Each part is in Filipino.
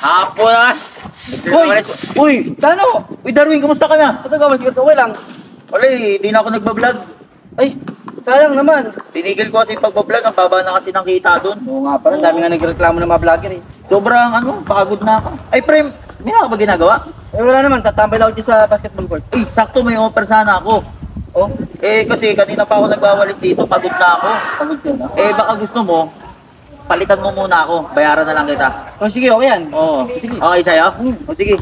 Apo na! Uy! Tano? Uy, Darwin, kumusta ka na? Ito ka, masigat okay lang. Wala eh, di na ako nagbablog. Ay, sayang naman. Tinigil ko kasi yung pagbablog, ang baba na kasi ng kita doon. Oo nga pala, dami nga nagreklamo ng mga vlogger eh. Sobrang pagod na ako. Ay, pre, may na ka ba ginagawa? Eh wala naman, tatambay lang ako dyan sa basketball court. Eh, sakto may offer sana ako. Oh? Eh, kasi kanina pa ako nagbawalis dito, pagod na ako. Pagod ka na? Eh, baka gusto mo, palitan mo muna ako, bayaran na lang kita. Oh sige, okay yan. Oo. Sige. Okay sa'yo? O sige.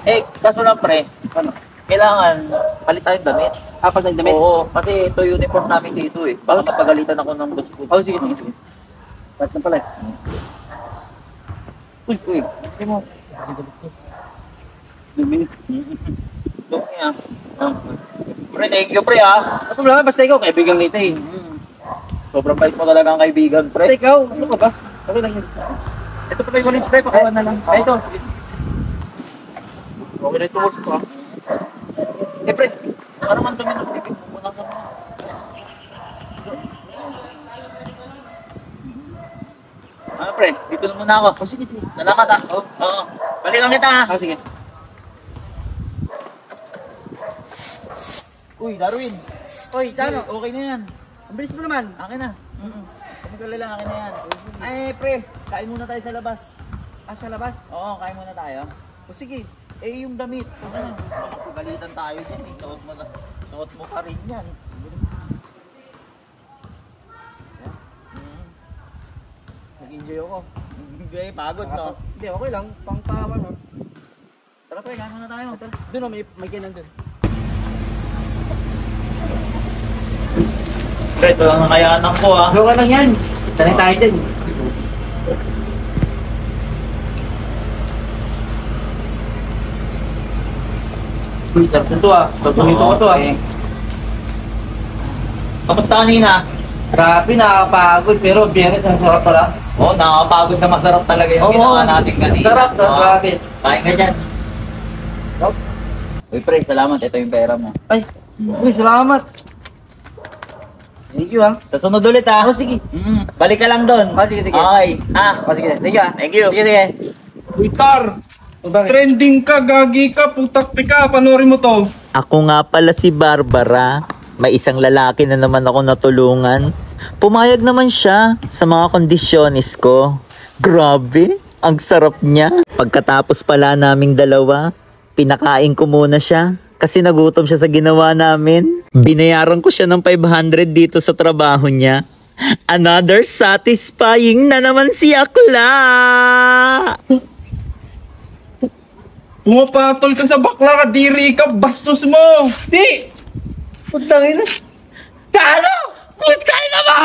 Eh, kaso lang pre, kailangan palit tayong damit. Apat na damit? Oo, kasi ito uniform namin dito eh. Baka mapagalitan ako ng boss ko. Oh, sige. Ba't na pala eh? Uy. Hindi mo. Dumi ah. Pre, thank you pre ah. Ano problema, basta ikaw, kaibigan kita eh. Sobrang bait mo talaga ang kaibigan pre. Basta ikaw, ano ka ba? Okay lang yun. Ito pa kayo walis pre, pakuha na lang. Ay, ito. Sige. Okay na ito, boss ko ah. Eh pre, para man tuminog, bibig mo muna ka. Pre, dito na muna ako. Oh, sige. Salamat ah. Oo. Balikan kita ah. Ah, sige. Uy, Darwin. Oy, Tano. Okay na yan. Ang bilis mo naman. Akin na. Kamigala lang, akin na yan. Ay, pre, kain muna tayo sa labas. Ah, sa labas? Oo, kain muna tayo. O sige. Eh, yung damit. Pagalitan tayo dyan eh. Suot mo pa rin yan. Nag-enjoy ako. Hindi, pagod no? Hindi, okay lang. Pang-tawa no. Tara pre, kain muna tayo. Doon o, may kainan doon. Pre, ito lang ang kayaanan ko ah. Okay lang yan. Tanay tayo dyan. Uy, sarap na to ah. Pagpangito ko to ah. Kamusta kanina? Grabe, nakakapagod. Pero biyernes, ang sarap pala. Oo, nakakapagod na masarap talaga yung ginawa natin kanina. Sarap na, grabe. Kain ka dyan. Uy pre, salamat. Ito yung pera mo. Ay, uy, salamat. Thank you ah. Sa sunod ulit ah. Oh, sige. Balik ka lang doon. Oh, sige. Okay. Oh, sige. Thank you ah. Thank you. Sige. Uy, Tar! Bakit? Trending ka, gagi ka, putak ka, panoorin mo to. Ako nga pala si Barbara. May isang lalaki na naman ako natulungan. Pumayag naman siya sa mga kondisyonis ko. Grabe, ang sarap niya. Pagkatapos pala naming dalawa, pinakain ko muna siya kasi nagutom siya sa ginawa namin. Binayaran ko siya ng 500 dito sa trabaho niya. Another satisfying na naman si Akla. Pumapatol ka sa bakla ka, diri ka, bastos mo. Di! Putangin na. Talo! Putangin na ba?